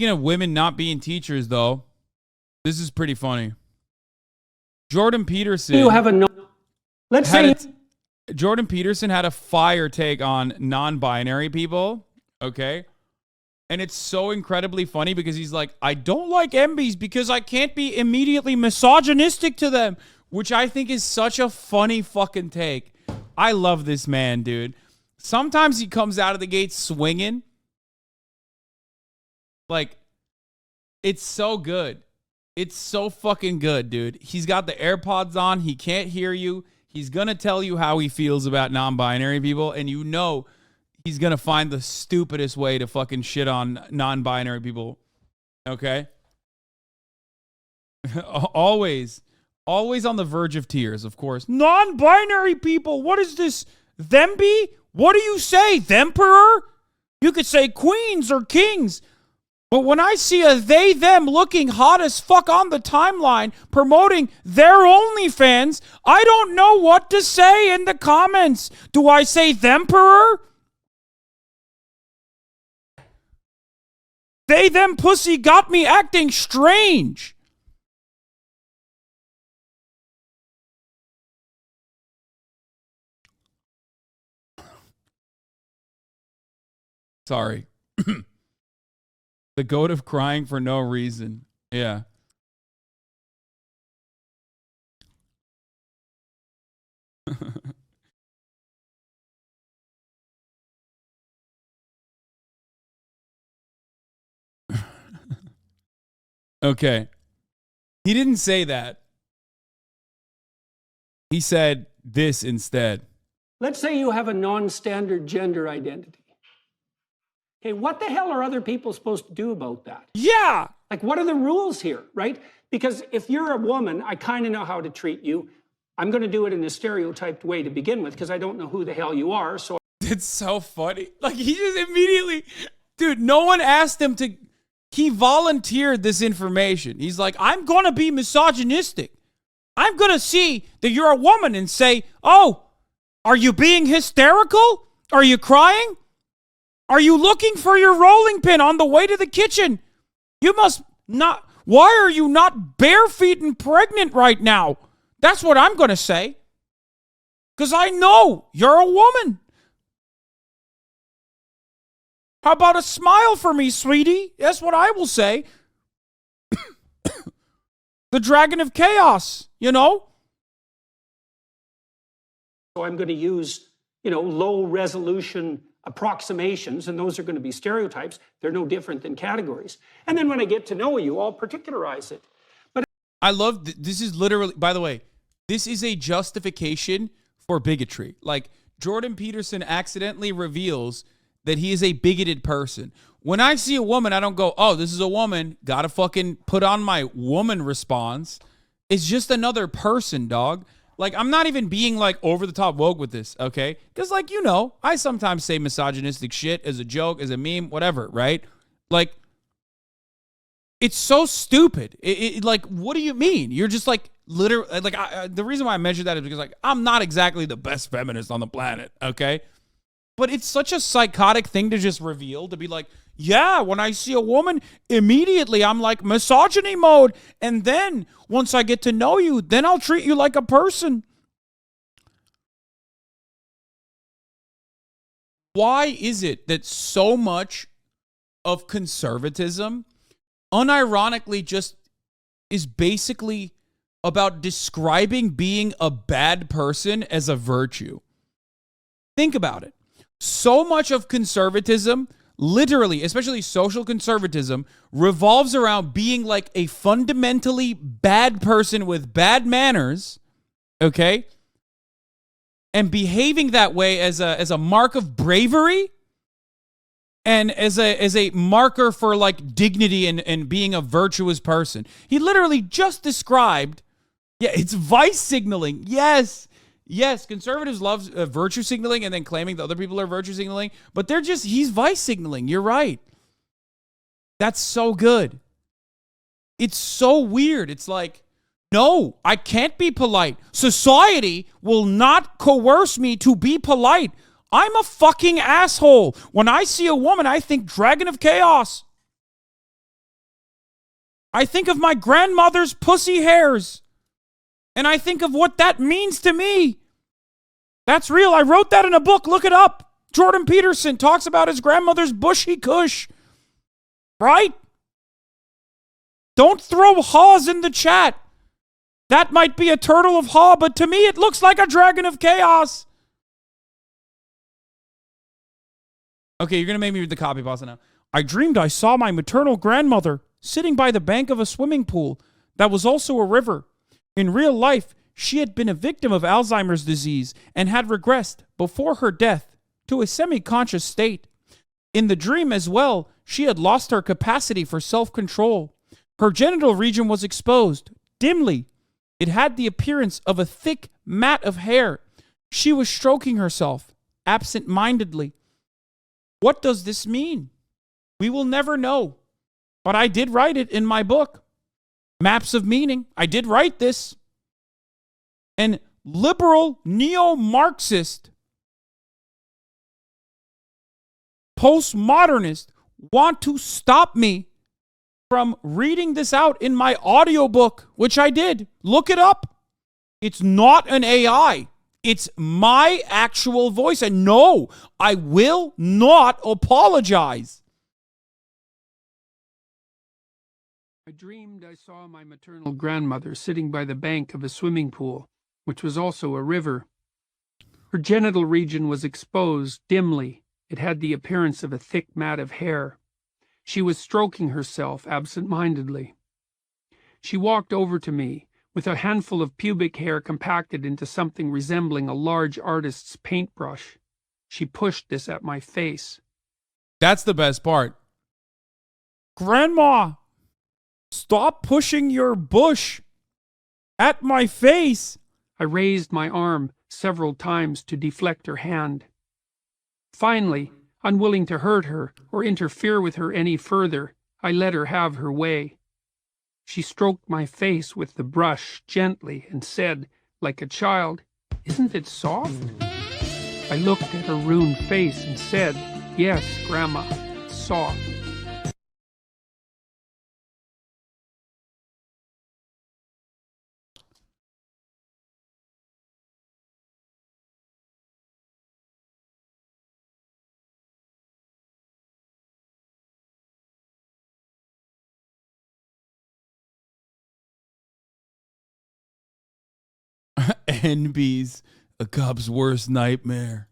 Speaking of women not being teachers, though, this is pretty funny. Jordan Peterson. You have a no. Let's say Jordan Peterson had a fire take on non-binary people. Okay. And it's so incredibly funny because he's like, I don't like MBs because I can't be immediately misogynistic to them, which I think is such a funny fucking take. I love this man, dude. Sometimes he comes out of the gate swinging. Like, it's so good. It's so fucking good, dude. He's got the AirPods on. He can't hear you. He's going to tell you how he feels about non-binary people, and you know he's going to find the stupidest way to fucking shit on non-binary people. Okay? Always on the verge of tears, of course. Non-binary people, what is this? Them be? What do you say, themperor? You could say queens or kings. But when I see a they, them looking hot as fuck on the timeline promoting their OnlyFans, I don't know what to say in the comments. Do I say themperor? They, them pussy got me acting strange. Sorry. The goat of crying for no reason. Yeah. Okay. He didn't say that. He said this instead. let's say you have a non-standard gender identity. Okay, what the hell are other people supposed to do about that? Yeah. Like, what are the rules here, right? Because if you're a woman, I kind of know how to treat you. I'm going to do it in a stereotyped way to begin with because I don't know who the hell you are. So it's so funny. Like, he just immediately, dude, no one asked him to, he volunteered this information. He's like, I'm going to be misogynistic. I'm going to see that you're a woman and say, oh, are you being hysterical? Are you crying? Are you looking for your rolling pin on the way to the kitchen? You must not. Why are you not bare feet and pregnant right now? That's what I'm going to say. Because I know you're a woman. How about a smile for me, sweetie? That's what I will say. The dragon of chaos, you know? So I'm going to use, low resolution approximations, and those are going to be stereotypes. They're no different than categories. And then when I get to know you, I'll particularize it. But I love, this is literally, by the way, this is a justification for bigotry. Like, Jordan Peterson accidentally reveals that he is a bigoted person. When I see a woman, I don't go, oh, this is a woman, gotta fucking put on my woman response. It's just another person, dog. Like, I'm not even being, like, over-the-top woke with this, okay? Because, like, I sometimes say misogynistic shit as a joke, as a meme, whatever, right? Like, it's so stupid. Like, what do you mean? You're just, like, literally, like, the reason why I mentioned that is because, like, I'm not exactly the best feminist on the planet, okay? But it's such a psychotic thing to just reveal, to be like, yeah, when I see a woman, immediately I'm like misogyny mode. And then once I get to know you, then I'll treat you like a person. Why is it that so much of conservatism unironically just is basically about describing being a bad person as a virtue? Think about it. So much of conservatism, literally, especially social conservatism, revolves around being like a fundamentally bad person with bad manners, okay? And behaving that way as a mark of bravery and as a marker for like dignity and being a virtuous person. He literally just described, it's vice signaling. Yes, conservatives love virtue signaling and then claiming that other people are virtue signaling, but he's vice signaling. You're right. That's so good. It's so weird. It's like, no, I can't be polite. Society will not coerce me to be polite. I'm a fucking asshole. When I see a woman, I think dragon of chaos. I think of my grandmother's pussy hairs. And I think of what that means to me. That's real. I wrote that in a book. Look it up. Jordan Peterson talks about his grandmother's bushy cush. Right? Don't throw haws in the chat. That might be a turtle of haw, but to me it looks like a dragon of chaos. Okay, you're going to make me read the copy pasta now. I dreamed I saw my maternal grandmother sitting by the bank of a swimming pool that was also a river. In real life, she had been a victim of Alzheimer's disease and had regressed before her death to a semi-conscious state. In the dream as well, she had lost her capacity for self-control. Her genital region was exposed, dimly. It had the appearance of a thick mat of hair. She was stroking herself, absent-mindedly. What does this mean? We will never know. But I did write it in my book. Maps of Meaning. I did write this. An liberal neo-Marxist postmodernist want to stop me from reading this out in my audiobook, which I did. Look it up. It's not an AI. It's my actual voice. And no, I will not apologize. I dreamed I saw my maternal grandmother sitting by the bank of a swimming pool, which was also a river. Her genital region was exposed dimly. It had the appearance of a thick mat of hair. She was stroking herself absent-mindedly. She walked over to me with a handful of pubic hair compacted into something resembling a large artist's paintbrush. She pushed this at my face. That's the best part. Grandma, stop pushing your bush at my face. I raised my arm several times to deflect her hand. Finally, unwilling to hurt her or interfere with her any further, I let her have her way. She stroked my face with the brush gently and said, like a child, "Isn't it soft?" I looked at her ruined face and said, "Yes, Grandma, soft." NB's a cop's worst nightmare.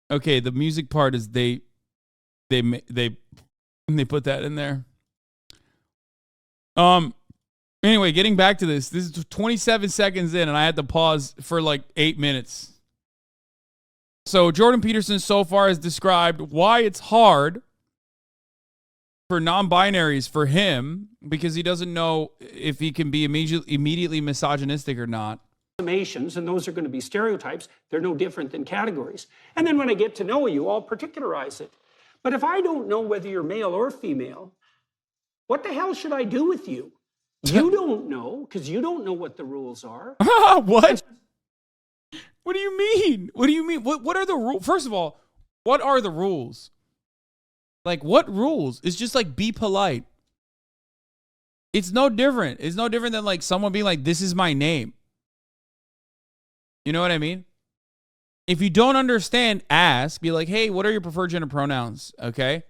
Okay, the music part is they put that in there. Anyway, getting back to this is 27 seconds in, and I had to pause for like 8 minutes. So Jordan Peterson so far has described why it's hard for non-binaries for him, because he doesn't know if he can be immediately misogynistic or not. And those are going to be stereotypes. They're no different than categories. And then when I get to know you, I'll particularize it. But if I don't know whether you're male or female, what the hell should I do with you? You don't know, because you don't know what the rules are. What? What do you mean? What do you mean? What are the rules? First of all, what are the rules? Like, what rules? It's just like, be polite. It's no different. It's no different than like someone being like, this is my name. You know what I mean? If you don't understand, ask. Be like, hey, what are your preferred gender pronouns? Okay?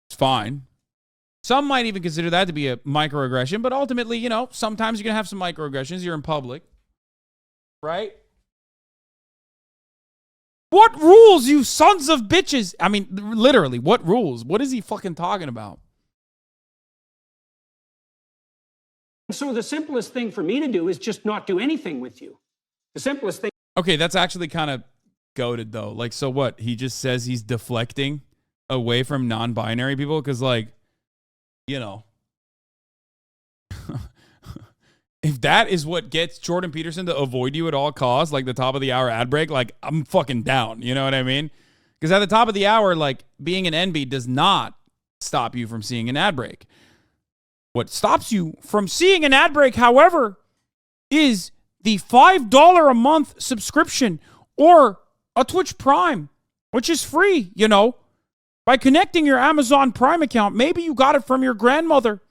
It's fine. Some might even consider that to be a microaggression, but ultimately, you know, sometimes you're going to have some microaggressions. You're in public. Right? What rules, you sons of bitches? I mean, literally, what rules? What is he fucking talking about? So the simplest thing for me to do is just not do anything with you. The simplest thing. Okay, that's actually kind of goated, though. Like, so what? He just says he's deflecting away from non-binary people? Because, like, you know, if that is what gets Jordan Peterson to avoid you at all costs, like the top of the hour ad break, like, I'm fucking down. You know what I mean? Because at the top of the hour, like, being an NB does not stop you from seeing an ad break. What stops you from seeing an ad break, however, is the $5 a month subscription or a Twitch Prime, which is free, you know. By connecting your Amazon Prime account, maybe you got it from your grandmother,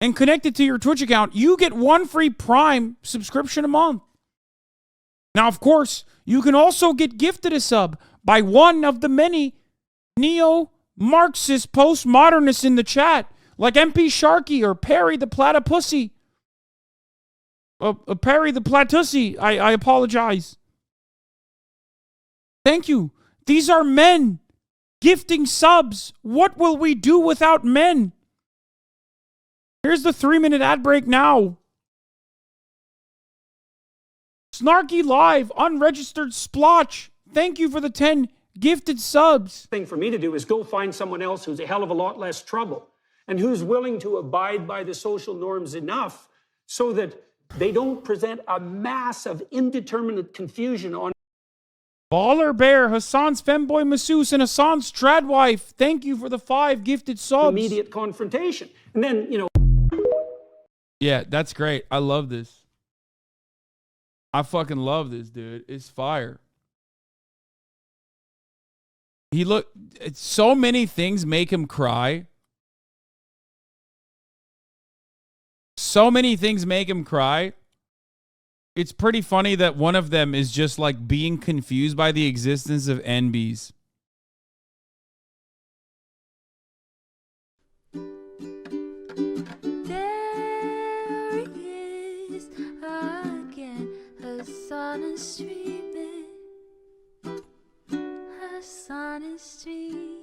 and connect it to your Twitch account, you get one free Prime subscription a month. Now, of course, you can also get gifted a sub by one of the many neo-Marxist postmodernists in the chat, like MP Sharky or Perry the Platypussy. Perry the Platypussy, I apologize. Thank you. These are men gifting subs. What will we do without men? Here's the 3-minute ad break now. Snarky Live, unregistered splotch. Thank you for the 10 gifted subs. Thing for me to do is go find someone else who's a hell of a lot less trouble and who's willing to abide by the social norms enough so that they don't present a mass of indeterminate confusion on Baller Bear, Hassan's Femboy Masseuse, and Hassan's Stradwife. Thank you for the 5 gifted subs. immediate confrontation. And then, Yeah, that's great. I love this. I fucking love this, dude. It's fire. So many things make him cry. So many things make him cry. It's pretty funny that one of them is just like being confused by the existence of NBs. There he is again, Hassan is streaming. Hassan is streaming.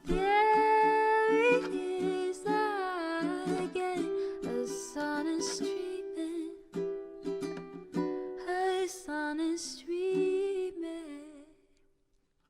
There he is again, Hassan is streaming. Hassan is streaming.